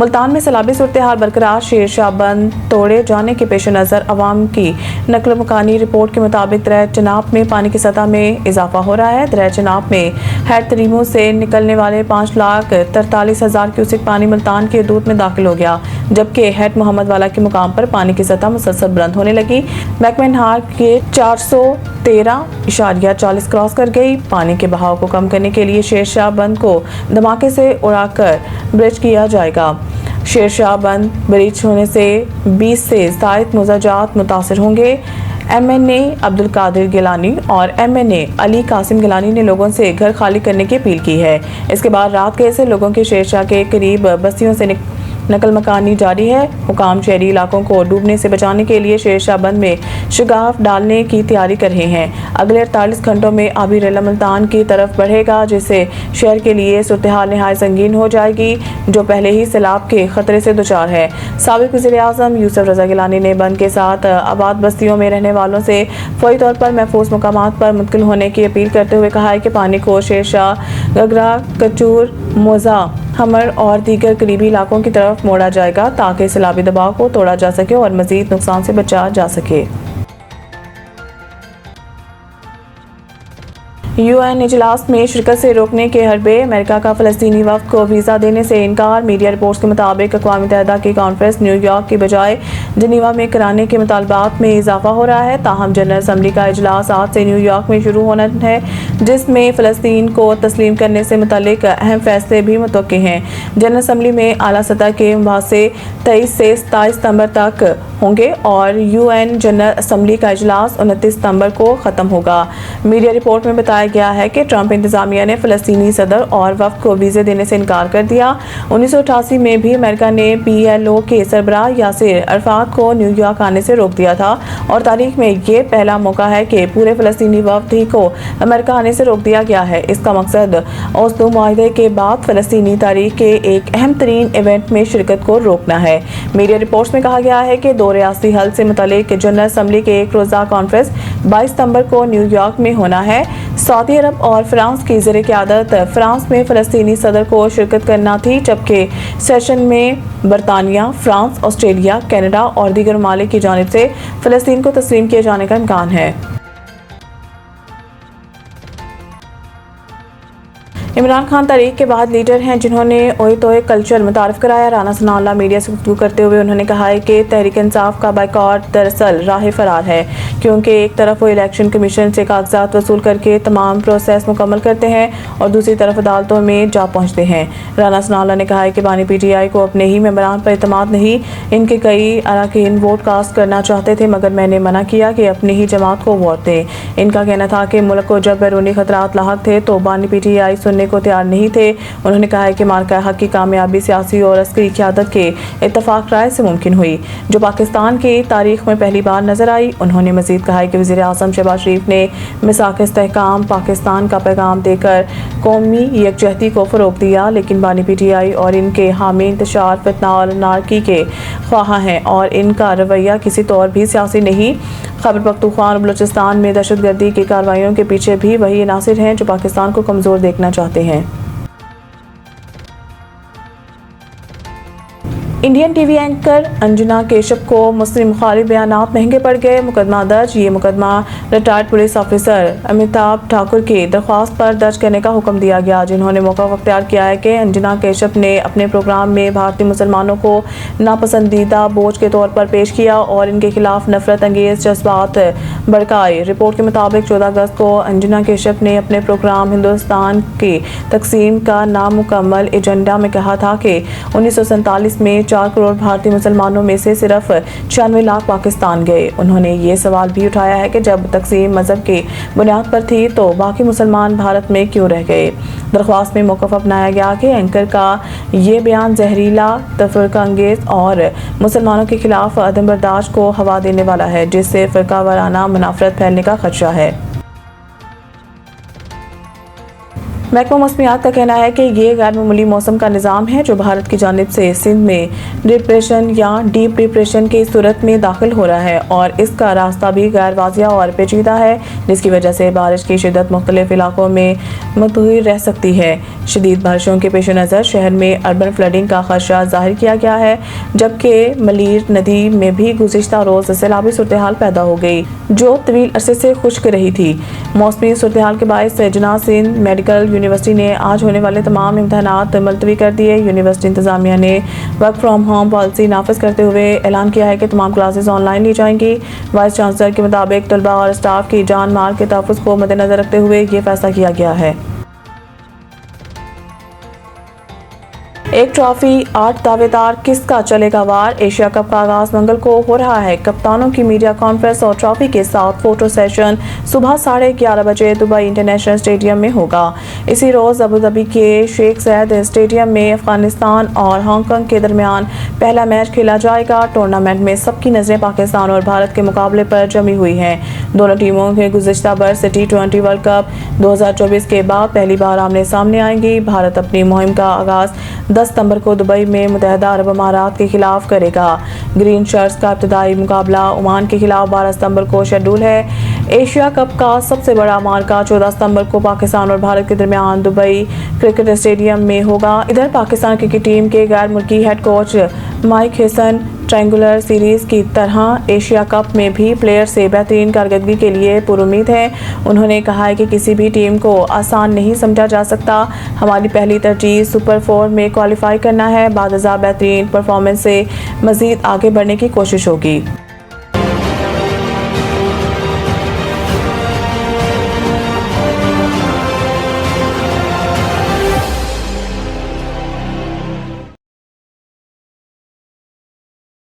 ملتان میں سیلابی صورتحال برقرار، شیر شاہ بند توڑے جانے کے پیش نظر عوام کی نقل مکانی رپورٹ کے مطابق دریا چناب میں پانی کی سطح میں اضافہ ہو رہا ہے۔ دریا چناب میں ہیڈ تریمو سے نکلنے والے 5,43,000 کیوسک پانی ملتان کے حدود میں داخل ہو گیا، جبکہ ہیڈ محمد والا کے مقام پر پانی کی سطح مسلسل بلند ہونے لگی۔ محکمہ انہار کے 413.40 کراس کر گئی۔ پانی کے بہاؤ کو کم کرنے کے لیے شیر شاہ بند کو دھماکے سے اڑا کر برج کیا جائے گا۔ شیر شاہ بند برج ہونے سے 20 سے زائد مزاجات متاثر ہوں گے۔ ایم این اے عبدالقادر گیلانی اور ایم این اے علی قاسم گیلانی نے لوگوں سے گھر خالی کرنے کی اپیل کی ہے۔ اس کے بعد رات گئے سے لوگوں کے شیر شاہ کے قریب بستیوں سے نقل مکانی جاری ہے۔ حکام شہری علاقوں کو ڈوبنے سے بچانے کے لیے شیر شاہ بند میں شگاف ڈالنے کی تیاری کر رہے ہیں۔ اگلے 48 گھنٹوں میں آبی ریلا ملتان کی طرف بڑھے گا، جس سے شہر کے لیے صورتحال نہایت سنگین ہو جائے گی، جو پہلے ہی سیلاب کے خطرے سے دوچار ہے۔ سابق وزیر اعظم یوسف رضا گیلانی نے بند کے ساتھ آباد بستیوں میں رہنے والوں سے فوری طور پر محفوظ مقامات پر منتقل ہونے کی اپیل کرتے ہوئے کہا ہے کہ پانی کو شیر شاہ، گگرا، کچور، موزہ، ہمر اور دیگر قریبی علاقوں کی طرف موڑا جائے گا تاکہ سیلابی دباؤ کو توڑا جا سکے اور مزید نقصان سے بچا جا سکے۔ یو این اجلاس میں شرکت سے روکنے کے حربے امریکہ کا فلسطینی وفد کو ویزا دینے سے انکار۔ میڈیا رپورٹس کے مطابق اقوام متحدہ کی کانفرنس نیو یارک کی بجائے جنیوا میں کرانے کے مطالبات میں اضافہ ہو رہا ہے۔ تاہم جنرل اسمبلی کا اجلاس آج سے نیو یارک میں شروع ہونا ہے، جس میں فلسطین کو تسلیم کرنے سے متعلق اہم فیصلے بھی متوقع ہیں۔ جنرل اسمبلی میں اعلیٰ سطح کے مباحثے 23 سے 27 ستمبر تک ہوں گے اور یو این جنرل اسمبلی کا اجلاس 29 ستمبر کو ختم ہوگا۔ میڈیا رپورٹ میں بتایا گیا ہے کہ ٹرمپ انتظامیہ نے فلسطینی صدر اور وفد کو ویزے دینے سے انکار کر دیا۔ 1988 میں بھی امریکہ نے پی ایل او کے سربراہ یاسر عرفات کو نیو یارک آنے سے روک دیا تھا، اور تاریخ میں یہ پہلا موقع ہے کہ پورے فلسطینی وفد ہی کو امریکہ آنے سے روک دیا گیا ہے۔ اس کا مقصد اوسلو معاہدے کے بعد فلسطینی تاریخ کے ایک اہم ترین ایونٹ میں شرکت کو روکنا ہے۔ میڈیا رپورٹس میں کہا گیا ہے کہ دو ریاستی حل سے متعلق جنرل اسمبلی کے ایک روزہ کانفرنس 22 ستمبر کو نیو یارک میں ہونا ہے۔ سعودی عرب اور فرانس کی زیر قیادت فرانس میں فلسطینی صدر کو شرکت کرنا تھی، جبکہ سیشن میں برطانیہ، فرانس، آسٹریلیا، کینیڈا اور دیگر ممالک کی جانب سے فلسطین کو تسلیم کیے جانے کا امکان ہے۔ عمران خان تاریخ کے واحد لیڈر ہیں جنہوں نے اوئے کلچر متعارف کرایا۔ رانا ثناء اللہ میڈیا سے گفتگو کرتے ہوئے انہوں نے کہا ہے کہ تحریک انصاف کا بائیکاٹ دراصل راہ فرار ہے، کیونکہ ایک طرف وہ الیکشن کمیشن سے کاغذات وصول کر کے تمام پروسیس مکمل کرتے ہیں اور دوسری طرف عدالتوں میں جا پہنچتے ہیں۔ رانا ثناء اللہ نے کہا ہے کہ بانی پی ٹی آئی کو اپنے ہی ممبران پر اعتماد نہیں، ان کے کئی اراکین ووٹ کاسٹ کرنا چاہتے تھے مگر میں نے منع کیا کہ اپنی ہی جماعت کو ووٹ دیں۔ ان کا کہنا تھا کہ ملک کو جب بیرونی خطرات لاحق تھے تو بانی پی ٹی آئی سننے کو تیار نہیں تھے۔ انہوں نے کہا ہے کہ مارکہ حق کی کامیابی سیاسی اور عسکری قیادت کے اتفاق رائے سے ممکن ہوئی، جو پاکستان کی تاریخ میں پہلی بار نظر آئی۔ انہوں نے مزید کہا ہے کہ وزیر اعظم شہباز شریف نے میثاق استحکام پاکستان کا پیغام دے کر قومی یکجہتی کو فروغ دیا، لیکن بانی پی ٹی آئی اور ان کے حامی انتشار فتنہ اور انارکی کے خواہاں ہیں اور ان کا رویہ کسی طور بھی سیاسی نہیں۔ خیبر پختونخوا اور بلوچستان میں دہشت گردی کی کارروائیوں کے پیچھے بھی وہی عناصر ہیں جو پاکستان کو کمزور دیکھنا چاہتے ہیں۔ انڈین ٹی وی اینکر انجنا کیشپ کو مسلم مخالف بیانات مہنگے پڑ گئے، مقدمہ درج۔ یہ مقدمہ retired police officer Amitabh Thakur کی درخواست پر درج کرنے کا حکم دیا گیا، جنہوں نے موقف اختیار کیا ہے کہ انجنا کیشپ نے اپنے پروگرام میں بھارتی مسلمانوں کو ناپسندیدہ بوجھ کے طور پر پیش کیا اور ان کے خلاف نفرت انگیز جذبات بھڑکائے۔ رپورٹ کے مطابق 14 اگست کو انجنا کیشپ نے اپنے پروگرام ہندوستان کی تقسیم کا نامکمل ایجنڈا میں کہا تھا کہ 1947 میں 4 کروڑ بھارتی مسلمانوں میں سے صرف 96 لاکھ پاکستان گئے۔ انہوں نے یہ سوال بھی اٹھایا ہے کہ جب تقسیم مذہب کی بنیاد پر تھی تو باقی مسلمان بھارت میں کیوں رہ گئے۔ درخواست میں موقف اپنایا گیا کہ اینکر کا یہ بیان زہریلا، تفرقہ انگیز اور مسلمانوں کے خلاف عدم برداشت کو ہوا دینے والا ہے، جس سے فرقہ وارانہ منافرت پھیلنے کا خدشہ ہے۔ محکمہ موسمیات کا کہنا ہے کہ یہ غیر معمولی موسم کا نظام ہے جو بھارت کی جانب سے سندھ میں ڈپریشن یا ڈیپ ڈپریشن کی صورت میں داخل ہو رہا ہے اور اس کا راستہ بھی غیر واضح اور پیچیدہ ہے، جس کی وجہ سے بارش کی شدت مختلف علاقوں میں متغیر رہ سکتی ہے۔ شدید بارشوں کے پیش نظر شہر میں اربن فلڈنگ کا خدشہ ظاہر کیا گیا ہے، جبکہ ملیر ندی میں بھی گزشتہ روز سیلابی صورتحال پیدا ہو گئی جو طویل عرصے سے خشک رہی تھی۔ موسمی صورتحال کے باعث جناح سندھ میڈیکل یونیورسٹی نے آج ہونے والے تمام امتحانات ملتوی کر دیے۔ یونیورسٹی انتظامیہ نے ورک فرام ہوم پالیسی نافذ کرتے ہوئے اعلان کیا ہے کہ تمام کلاسز آن لائن لی جائیں گی۔ وائس چانسلر کے مطابق طلباء اور اسٹاف کی جان مال کے تحفظ کو مد نظر رکھتے ہوئے یہ فیصلہ کیا گیا ہے۔ ایک ٹرافی 8 دعوے دار کس کا چلے گا وار؟ ایشیا کپ کا آغاز منگل کو ہو رہا ہے۔ کپتانوں کی میڈیا کانفرنس اور ٹرافی کے ساتھ فوٹو سیشن صبح 11:30 بجے دبئی انٹرنیشنل اسٹیڈیم میں ہوگا۔ اسی روز ابوظہبی کے شیخ زاید اسٹیڈیم میں افغانستان اور ہانگ کانگ کے درمیان پہلا میچ کھیلا جائے گا۔ ٹورنامنٹ میں سب کی نظریں پاکستان اور بھارت کے مقابلے پر جمی ہوئی ہیں۔ دونوں ٹیموں کے گزشتہ برس T20 ورلڈ کپ 2024 کے بعد پہلی بار آمنے سامنے آئیں گی۔ بھارت اپنی مہم کا آغاز 10 ستمبر کو دبئی میں متحدہ عرب امارات کے خلاف کرے گا۔ گرین شرٹس کا ابتدائی مقابلہ عمان کے خلاف 12 ستمبر کو شیڈول ہے۔ ایشیا کپ کا سب سے بڑا معرکہ 14 ستمبر کو پاکستان اور بھارت کے درمیان دبئی کرکٹ اسٹیڈیم میں ہوگا۔ ادھر پاکستان کرکٹ ٹیم کے غیر ملکی head coach Mike Hesson triangular series کی طرح ایشیا کپ میں بھی پلیئر سے بہترین کارکردگی کے لیے پرامید ہیں۔ انہوں نے کہا ہے کہ کسی بھی ٹیم کو آسان نہیں سمجھا جا سکتا۔ ہماری پہلی ترجیح سپر 4 میں کوالیفائی کرنا ہے۔ بعد ازاں بہترین پرفارمنس سے مزید آگے بڑھنے کی کوشش ہوگی۔